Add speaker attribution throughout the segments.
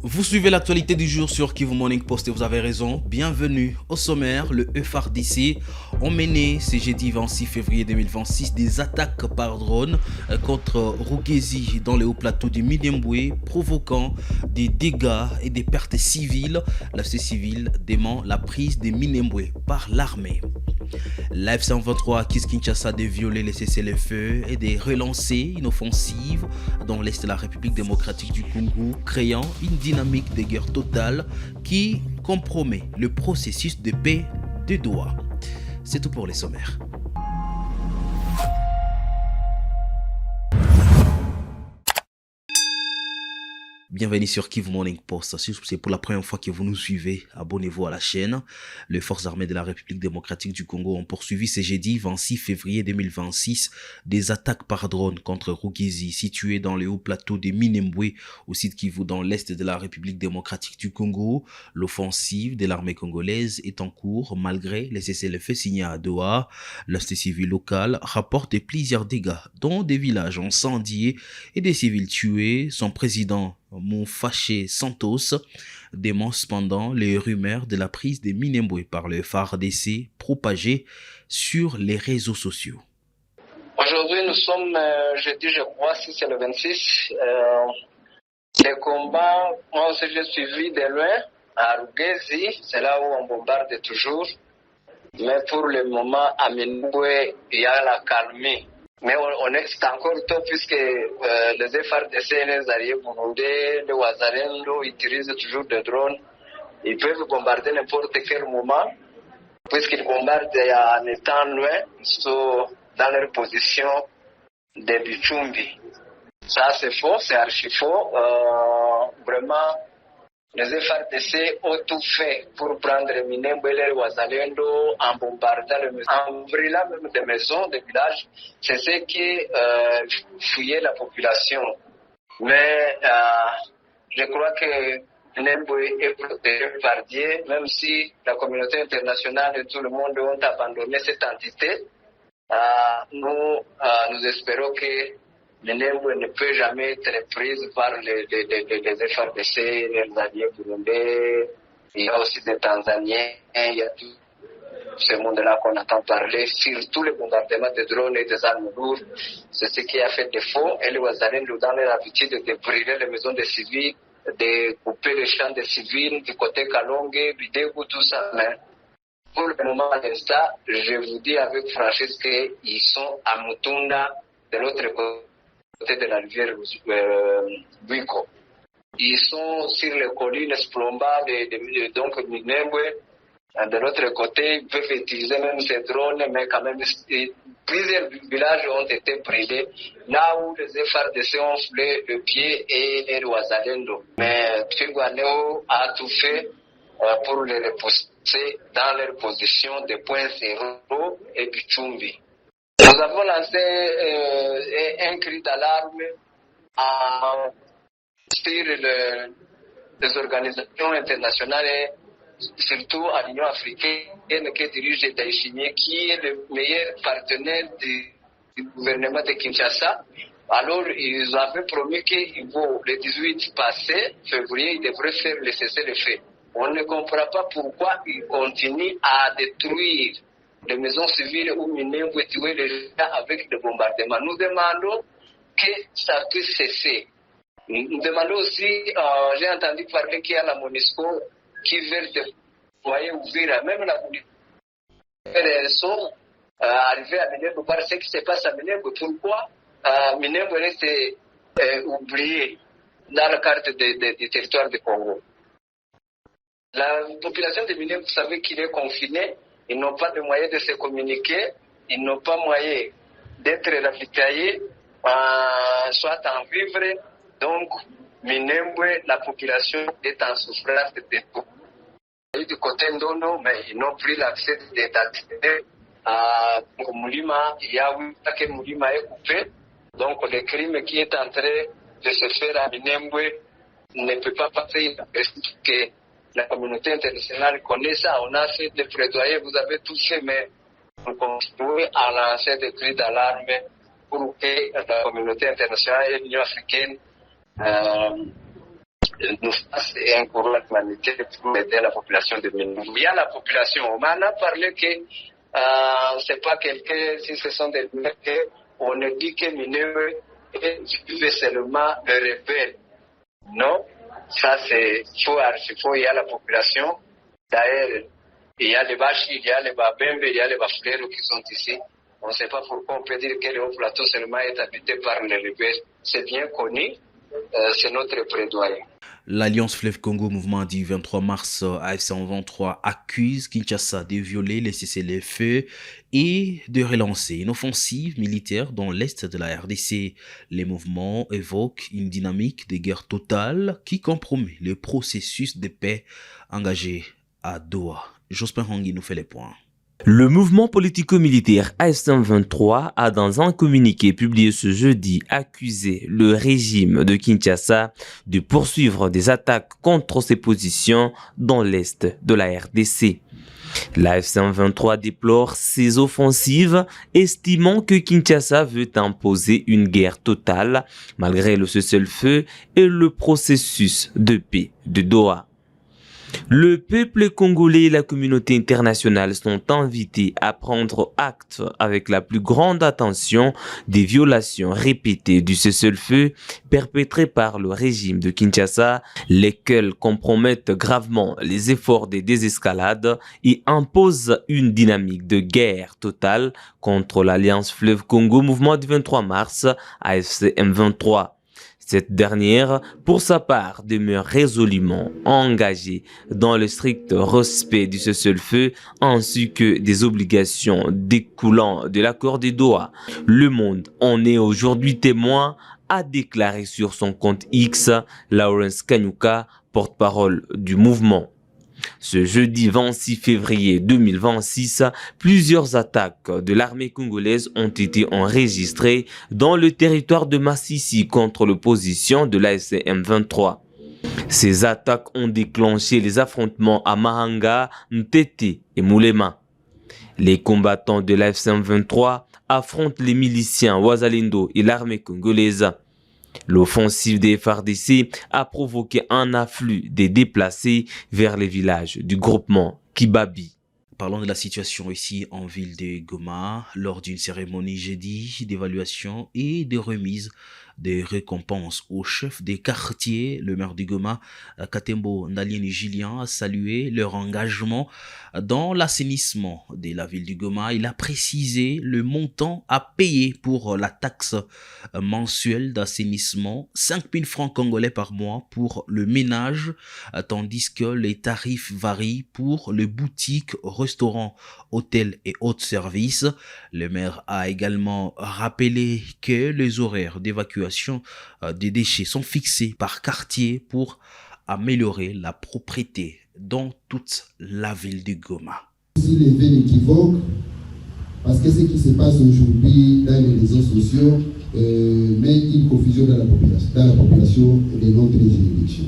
Speaker 1: Vous suivez l'actualité du jour sur Kivu Morning Post et vous avez raison. Bienvenue au sommaire. Le FARDC ont mené ce jeudi 26 février 2026 des attaques par drone contre Rugezi dans les hauts plateaux du Minembwe, provoquant des dégâts et des pertes civiles. La société civile dément la prise des Minembwe par l'armée. La F-123 accuse Kinshasa de violer les cessez-le-feu et de relancer une offensive dans l'est de la République démocratique du Congo, créant une dynamique de guerre totale qui compromet le processus de paix de Doha. C'est tout pour les sommaires. Bienvenue sur Kivu Morning Post. Si c'est pour la première fois que vous nous suivez, abonnez-vous à la chaîne. Les forces armées de la République démocratique du Congo ont poursuivi ce jeudi 26 février 2026 des attaques par drone contre Rugezi, situé dans les hauts plateaux de Minembwe, au site Kivu dans l'est de la République démocratique du Congo. L'offensive de l'armée congolaise est en cours malgré les cessez-le-feu signés à Doha. La société civile locale rapporte plusieurs dégâts, dont des villages incendiés et des civils tués. Son président Mouffaché Santos dément cependant les rumeurs de la prise des Minembwe par le FARDC propagées sur les réseaux sociaux.
Speaker 2: Aujourd'hui, nous sommes jeudi, je crois, si c'est le 26. Les combats, moi aussi j'ai suivi de loin à Rugezi, c'est là où on bombarde toujours. Mais pour le moment, à Minembwe, il y a la calmie. Mais c'est encore tôt puisque les FARDC, les alliés burundais, les Wazalendo utilisent toujours des drones. Ils peuvent bombarder n'importe quel moment puisqu'ils bombardent en étant loin, sont dans leur position de Bichumbi. Ça c'est faux, c'est archi faux. Vraiment, les FARDC ont tout fait pour prendre Minembwe et Wazalendo en bombardant en brûlant même des maisons, des villages. C'est ce qui fouillait la population. Mais je crois que Minembwe est protégé par Dieu, même si la communauté internationale et tout le monde ont abandonné cette entité. Nous espérons que Minembwe ne peut jamais être prise par les FARDC, les alliés burundais. Il y a aussi des Tanzaniens, il y a tout ce monde-là qu'on entend parler, surtout les bombardements de drones et des armes lourdes. C'est ce qui a fait défaut. Et les Wazalendo dans leur habitude de brûler les maisons des civils, de couper les champs des civils du côté Kalonge, Bidego, tout ça. Mais pour le moment, à l'instant, je vous dis avec franchise qu'ils sont à Mutunda, de l'autre côté de la rivière Buiko. Ils sont sur les collines Splomba, donc Minembwe. De l'autre côté, ils peuvent utiliser même ces drones, mais quand même, plusieurs villages ont été brûlés, là où les FARDC ont foulé le pied et les Wazalendo. Mais Twigwaneo a tout fait pour les repousser dans leur position de point zéro et Bichumbi. Nous avons lancé un cri d'alarme sur les organisations internationales et surtout à l'Union africaine que dirige Ndayishimiye, qui est le meilleur partenaire du gouvernement de Kinshasa. Alors, ils avaient promis qu'il vont, le 18 passé, février, ils devraient faire le cessez-le-feu. On ne comprend pas pourquoi ils continuent à détruire les maisons civiles ou Minembwe, tuer les gens avec des bombardements. Nous demandons que ça puisse cesser. Nous demandons aussi, j'ai entendu parler qu'il y a la MONUSCO qui veut déployer Uvira, même la MONUSCO. Elles sont arrivées à Minembwe par ce qui se passe à Minembwe. Pourquoi Minembwe reste oublié dans la carte du territoire du Congo? La population de Minembwe, vous savez qu'il est confinée. Ils n'ont pas de moyens de se communiquer, ils n'ont pas moyen d'être ravitaillés, soit en vivre. Donc, Minembwe, la population est en souffrance de tout. Du côté Ndono, mais ils n'ont plus l'accès d'accéder à Moulima. Il y a oui que Moulima est coupé. Donc, le crime qui est en train de se faire à Minembwe ne peut pas passer que la communauté internationale connaît ça. On a fait des plaidoyers, vous avez tout fait, mais on continue à lancer des cris d'alarme pour que la communauté internationale et l'Union africaine nous fasse un courant humanitaire pour aider la population de Minembwe. Il y a la population, on a parlé que c'est pas quelqu'un, si ce sont des mecs, on ne dit que Minembwe vivent seulement le rebelle. Non, ça c'est faux, il y a la population. D'ailleurs, il y a les Bachi, il y a les Babembe, il y a les Bafulero qui sont ici. On ne sait pas pourquoi on peut dire que le haut plateau seulement est habité par les rebelles. C'est bien connu, c'est notre plaidoyer.
Speaker 1: L'Alliance Fleuve Congo Mouvement du 23 mars AFC 23 accuse Kinshasa de violer les cessez-le-feu et de relancer une offensive militaire dans l'est de la RDC. Les mouvements évoquent une dynamique de guerre totale qui compromet le processus de paix engagé à Doha. Jospin Hongui nous fait les points.
Speaker 3: Le mouvement politico-militaire AFC 23 a dans un communiqué publié ce jeudi accusé le régime de Kinshasa de poursuivre des attaques contre ses positions dans l'est de la RDC. L'AFC 23 déplore ces offensives, estimant que Kinshasa veut imposer une guerre totale malgré le cessez-le-feu et le processus de paix de Doha. Le peuple congolais et la communauté internationale sont invités à prendre acte avec la plus grande attention des violations répétées du cessez-le-feu perpétrées par le régime de Kinshasa, lesquelles compromettent gravement les efforts de désescalade et imposent une dynamique de guerre totale contre l'Alliance Fleuve Congo Mouvement du 23 mars AFC M23. Cette dernière, pour sa part, demeure résolument engagée dans le strict respect du cessez-le-feu ainsi que des obligations découlant de l'accord de Doha. Le Monde en est aujourd'hui témoin, a déclaré sur son compte X Lawrence Kanyuka, porte-parole du mouvement. Ce jeudi 26 février 2026, plusieurs attaques de l'armée congolaise ont été enregistrées dans le territoire de Massissi contre l'opposition de l'AFC M23. Ces attaques ont déclenché les affrontements à Mahanga, Ntete et Moulema. Les combattants de l'AFC M23 affrontent les miliciens Wazalendo et l'armée congolaise. L'offensive des FARDC a provoqué un afflux des déplacés vers les villages du groupement Kibabi.
Speaker 1: Parlons de la situation ici en ville de Goma lors d'une cérémonie jeudi d'évaluation et de remise des récompenses au chef des quartiers. Le maire de Goma, Katembo Ndalieni Julien, a salué leur engagement dans l'assainissement de la ville de Goma. Il a précisé le montant à payer pour la taxe mensuelle d'assainissement, 5 000 francs congolais par mois pour le ménage, tandis que les tarifs varient pour les boutiques, restaurants, hôtels et autres services. Le maire a également rappelé que les horaires d'évacuation des déchets sont fixés par quartier pour améliorer la propreté dans toute la ville de Goma.
Speaker 4: Si les faits équivoquent, parce que ce qui se passe aujourd'hui dans les réseaux sociaux met une confusion dans la population de notre juridiction.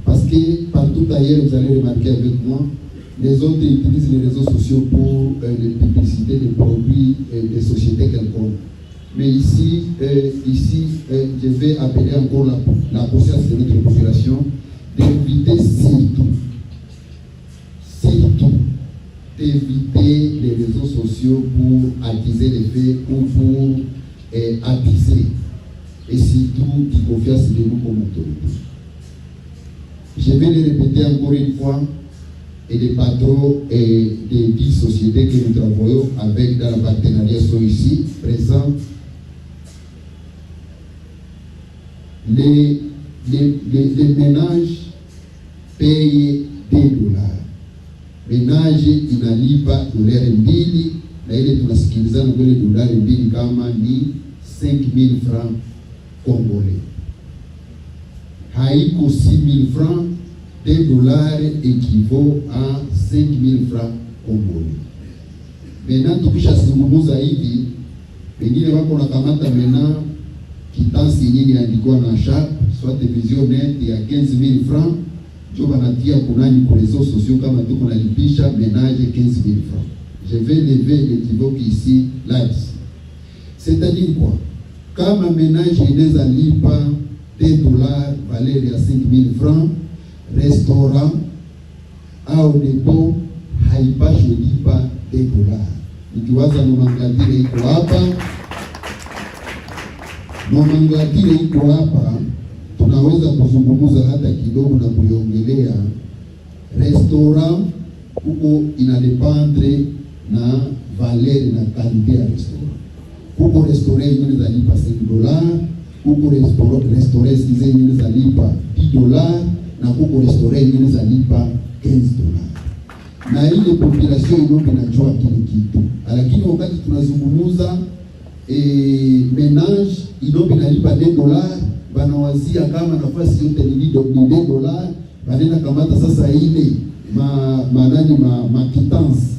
Speaker 4: Parce que partout ailleurs, vous allez remarquer avec moi, les autres utilisent les réseaux sociaux pour les publicités des produits des sociétés quelconques. Mais ici, je vais appeler encore la conscience de notre population d'éviter surtout, d'éviter les réseaux sociaux pour attiser les faits ou pour attiser et surtout de confiance de nous comme autorité. Je vais le répéter encore une fois, et les patrons et des 10 sociétés que nous travaillons avec dans le partenariat sont ici présents. Les ménages payent $2. Ménage inalipa $2 na ile tunasikilizana kwa $2 kama ni 5,000 francs congolais. Haiko 6,000 francs, $2 équivaut à 5,000 francs congolais. Maintenant tukishazungumza hivi, pengine wako nakamata mena kitansi nyingi inaandikwa na sharp soit division net ya 15,000 francs, jo banatia kunani kwa réseaux sociaux kama tu kunalipisha ménage 15,000 francs. Je vais lever l'équivoque ici là. C'est-à-dire quoi? Kama ménage inaweza lipa $2 valeur ya 5000 francs, restaurant au depo haipashwi lipa $2. Nikiwaza nomenclature iko hapa, nomenclature iko hapa, tunaweza kuzungumza hata kidogo na kuiongelea. Restaurant huko inadependre na valeur na qualité ya restaurant. Huko restaurant yenyewe zalipa $5, huko restaurant zenyewe zalipa $10, na huko restaurant yenyewe zalipa $15. Na ile population inombe najua kile kitu, lakini wakati tunazungumuza menage inombe nalipa $2, banawazia kama nafasi yote ni $2, banena kamata sasa ile makitansi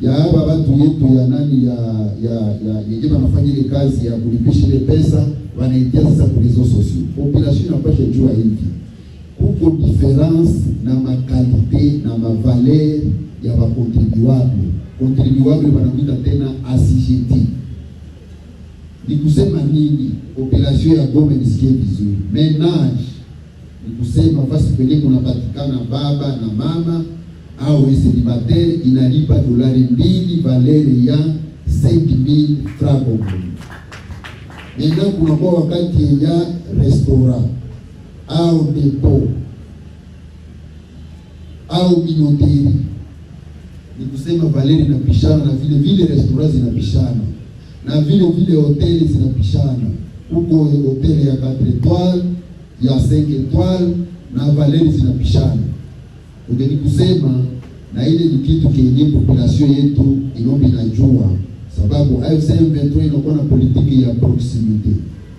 Speaker 4: ya hapa watu yetu ya nani ya yeye wanafanya ile kazi ya kulipisha ile pesa, wanaitia sasa kwa reseaux sociaux. Population inapaswa jua hivi kuko difference na makalite na mavaleur ya ba contribuable wanamuita tena asijeti. Ni kusema nini? Population ya Goma nisikie vizuri. Menage ni kusema fasi pele kunapatikana baba na mama au célibataire inalipa $2 valeur ya 5000 francs congolais. Maintenant kunakuwa wakati ya restaurant au depot au minoterie, ni kusema valeur inapishana, na vile vile restaurant zinapishana, na vile vile hoteli zinapishana. Huko hoteli ya 4 étoiles ya 5 étoiles na valeur zinapishana. Ni kusema na ile ni kitu kenye population yetu inombe najua, sababu AFC M23 inakuwa na politiki ya proximite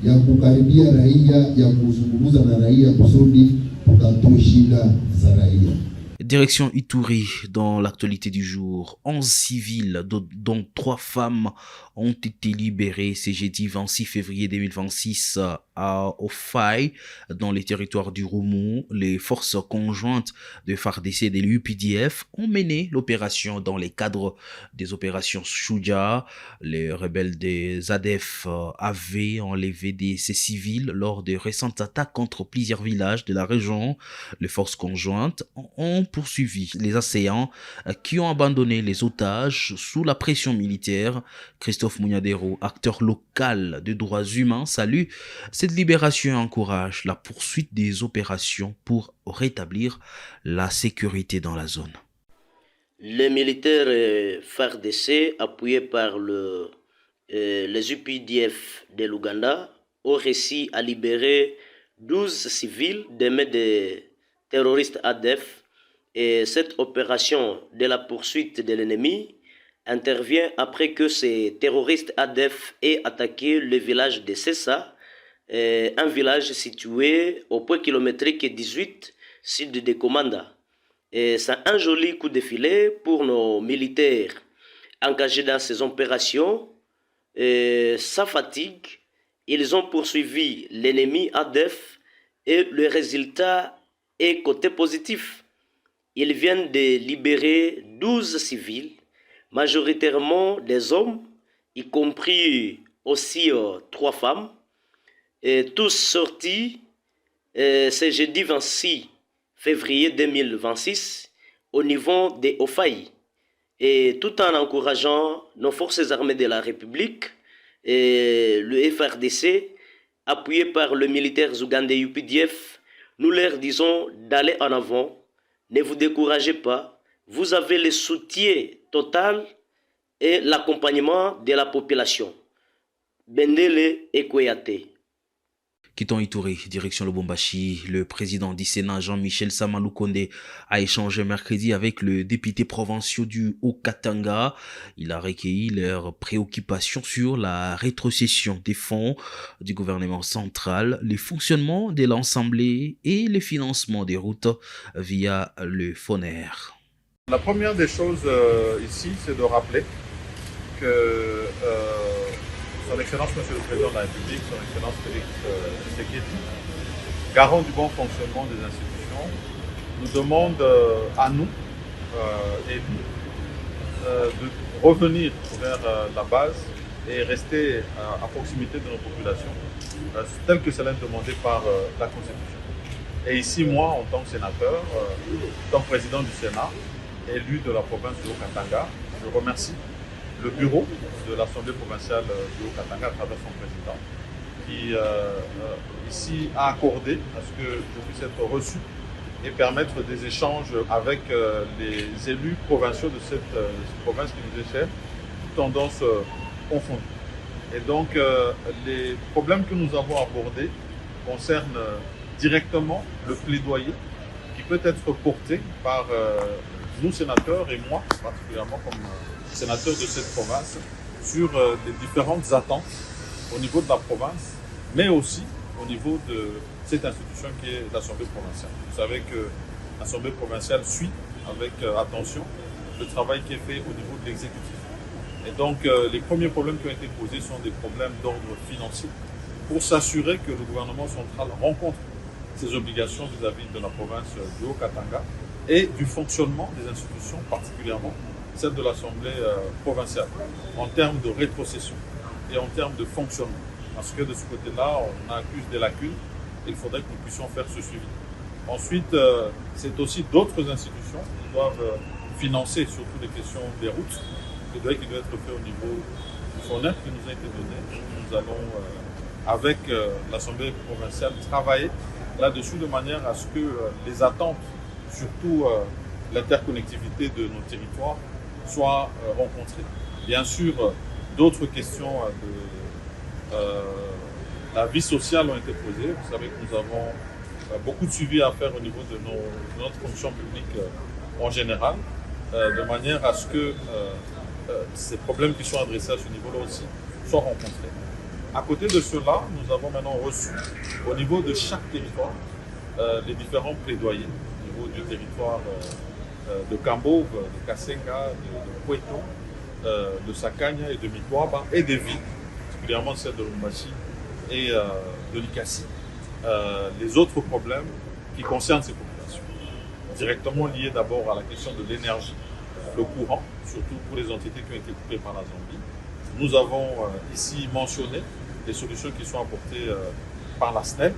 Speaker 4: ya kukaribia raia, ya kuzungumza na raia kusudi tutatue shida za raia.
Speaker 1: Direction Ituri, dans l'actualité du jour, 11 civils, dont 3 femmes, ont été libérés ce jeudi 26 février 2026 à Ofai, dans les territoires du Roumou. Les forces conjointes de FARDC et de l'UPDF ont mené l'opération dans les cadres des opérations Shuja. Les rebelles des ADF avaient enlevé ces civils lors de récentes attaques contre plusieurs villages de la région. Les forces conjointes ont poursuivi les assaillants qui ont abandonné les otages sous la pression militaire. Christophe Munyadero, acteur local de droits humains, salue cette libération et encourage la poursuite des opérations pour rétablir la sécurité dans la zone.
Speaker 5: Les militaires FARDC, appuyés par les UPDF de l'Ouganda, ont réussi à libérer 12 civils des mains des terroristes ADF. Et cette opération de la poursuite de l'ennemi intervient après que ces terroristes ADF aient attaqué le village de Sessa, un village situé au point kilométrique 18 sud de Komanda. C'est un joli coup de filet pour nos militaires engagés dans ces opérations. Sans fatigue, ils ont poursuivi l'ennemi ADF et le résultat est côté positif. Ils viennent de libérer 12 civils, majoritairement des hommes, y compris aussi 3 femmes, et tous sortis ce jeudi 26 février 2026 au niveau des Ofai, et tout en encourageant nos forces armées de la République et le FARDC, appuyé par le militaire ougandais UPDF, nous leur disons d'aller en avant. Ne vous découragez pas, vous avez le soutien total et l'accompagnement de la population. Bendele et Kouyaté.
Speaker 1: Quittons Ituri, direction Lubumbashi. Le président du Sénat, Jean-Michel Samalou Kondé, a échangé mercredi avec le député provincial du Haut-Katanga. Il a recueilli leurs préoccupations sur la rétrocession des fonds du gouvernement central, le fonctionnement de l'Assemblée et le financement des routes via le FONER.
Speaker 6: La première des choses ici, c'est de rappeler que Son Excellence Monsieur le Président de la République, Son Excellence Félix Tshisekedi, garant du bon fonctionnement des institutions, nous demande à nous, élus, de revenir vers la base et rester à proximité de nos populations tel que cela est demandé par la Constitution. Et ici, moi, en tant que sénateur, en tant que président du Sénat, élu de la province du Haut-Katanga, je remercie le bureau de l'Assemblée provinciale du Haut-Katanga à travers son président, qui ici a accordé à ce que je puisse être reçu et permettre des échanges avec les élus provinciaux de cette province qui nous est chère, tendances confondues. Et donc, les problèmes que nous avons abordés concernent directement le plaidoyer qui peut être porté par nous sénateurs et moi particulièrement comme sénateur de cette province sur les différentes attentes au niveau de la province, mais aussi au niveau de cette institution qui est l'Assemblée provinciale. Vous savez que l'Assemblée provinciale suit avec attention le travail qui est fait au niveau de l'exécutif. Et donc, les premiers problèmes qui ont été posés sont des problèmes d'ordre financier pour s'assurer que le gouvernement central rencontre ses obligations vis-à-vis de la province du Haut-Katanga et du fonctionnement des institutions, particulièrement celle de l'Assemblée provinciale, en termes de rétrocession et en termes de fonctionnement. Parce que de ce côté-là, on accuse des lacunes et il faudrait que nous puissions faire ce suivi. Ensuite, c'est aussi d'autres institutions qui doivent financer surtout les questions des routes, qui doit être fait au niveau du FONEP qui nous a été donné. Nous allons, avec l'Assemblée provinciale, travailler là-dessus de manière à ce que les attentes, surtout l'interconnectivité de nos territoires, soient rencontrées. Bien sûr, d'autres questions de la vie sociale ont été posées. Vous savez que nous avons beaucoup de suivi à faire au niveau de notre fonction publique en général, de manière à ce que ces problèmes qui sont adressés à ce niveau-là aussi soient rencontrés. À côté de cela, nous avons maintenant reçu au niveau de chaque territoire les différents plaidoyers, au niveau du territoire de Kambove, de Kasenga, de Kweto, de Sakanya et de Mikwaba, et des villes, particulièrement celle de Lumbashi et de Likasi. Les autres problèmes qui concernent ces populations, directement liés d'abord à la question de l'énergie, le courant, surtout pour les entités qui ont été coupées par la Zambie. Nous avons ici mentionné les solutions qui sont apportées par la SNEL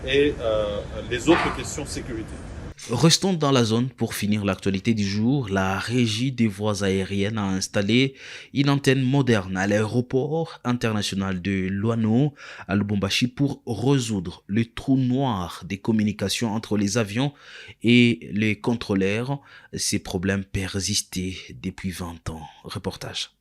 Speaker 6: et les autres questions sécurité.
Speaker 1: Restons dans la zone pour finir l'actualité du jour. La Régie des voies aériennes a installé une antenne moderne à l'aéroport international de Luano à Lubumbashi pour résoudre le trou noir des communications entre les avions et les contrôleurs. Ces problèmes persistaient depuis 20 ans. Reportage.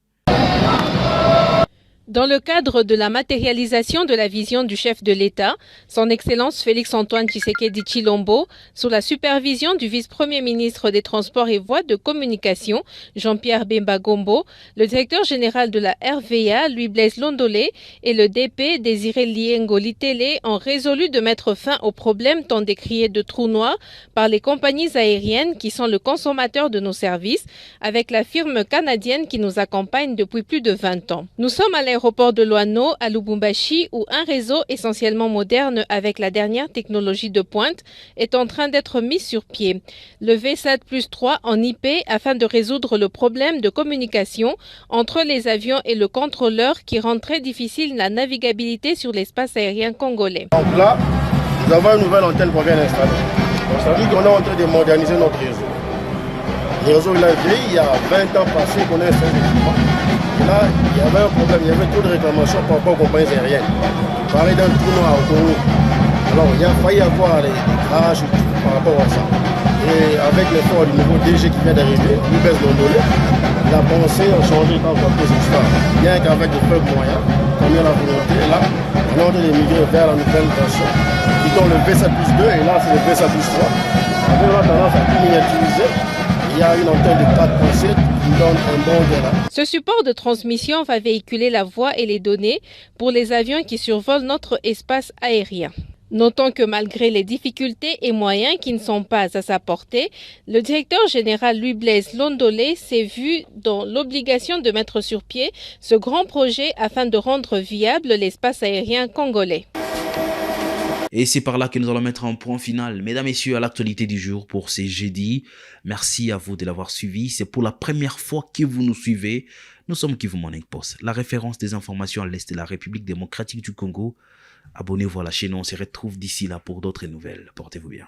Speaker 7: Dans le cadre de la matérialisation de la vision du chef de l'État, son Excellence Félix-Antoine Tshisekedi Tshilombo, sous la supervision du vice-premier ministre des Transports et Voies de Communication, Jean-Pierre Bemba Gombo, le directeur général de la RVA, Louis-Blaise Londolé, et le DP Désiré Liengo Litele ont résolu de mettre fin au problème tant décrié de trous noirs par les compagnies aériennes qui sont le consommateur de nos services, avec la firme canadienne qui nous accompagne depuis plus de 20 ans. Nous sommes à l'aéroport de Luano à Lubumbashi où un réseau essentiellement moderne avec la dernière technologie de pointe est en train d'être mis sur pied. Le VSAT+3 en IP afin de résoudre le problème de communication entre les avions et le contrôleur qui rend très difficile la navigabilité sur l'espace aérien congolais.
Speaker 8: Donc là, nous avons une nouvelle antenne qu'on vient d'installer. Ça veut dire qu'on est en train de moderniser notre réseau. Le réseau il a vieilli, il y a 20 ans passés qu'on a installé l'équipement. Là, il y avait un problème, il y avait trop de réclamations par rapport aux compagnies aériennes. Pareil dans le trou noir au Congo. Alors, il a failli avoir des crashs par rapport à ça. Et avec l'effort du nouveau DG qui vient d'arriver, Louis-Blaise Londolé, il a pensé à changer encore plus l'histoire. Bien qu'avec des faibles moyens, comme il y a la volonté, là, on est en train de migrer vers la nouvelle version, qui donne le VSAT+2, et là, c'est le VSAT+3. Avec la tendance à tout miniaturiser. Il y a une antenne de 4.7 qui donne un bon gain.
Speaker 7: Ce support de transmission va véhiculer la voix et les données pour les avions qui survolent notre espace aérien. Notons que malgré les difficultés et moyens qui ne sont pas à sa portée, le directeur général Louis-Blaise Londolé s'est vu dans l'obligation de mettre sur pied ce grand projet afin de rendre viable l'espace aérien congolais.
Speaker 1: Et c'est par là que nous allons mettre un point final, mesdames et messieurs, à l'actualité du jour pour ces jeudis. Merci à vous de l'avoir suivi. C'est pour la première fois que vous nous suivez. Nous sommes Kivu Morning Post, la référence des informations à l'Est de la République démocratique du Congo. Abonnez-vous à la chaîne, on se retrouve d'ici là pour d'autres nouvelles. Portez-vous bien.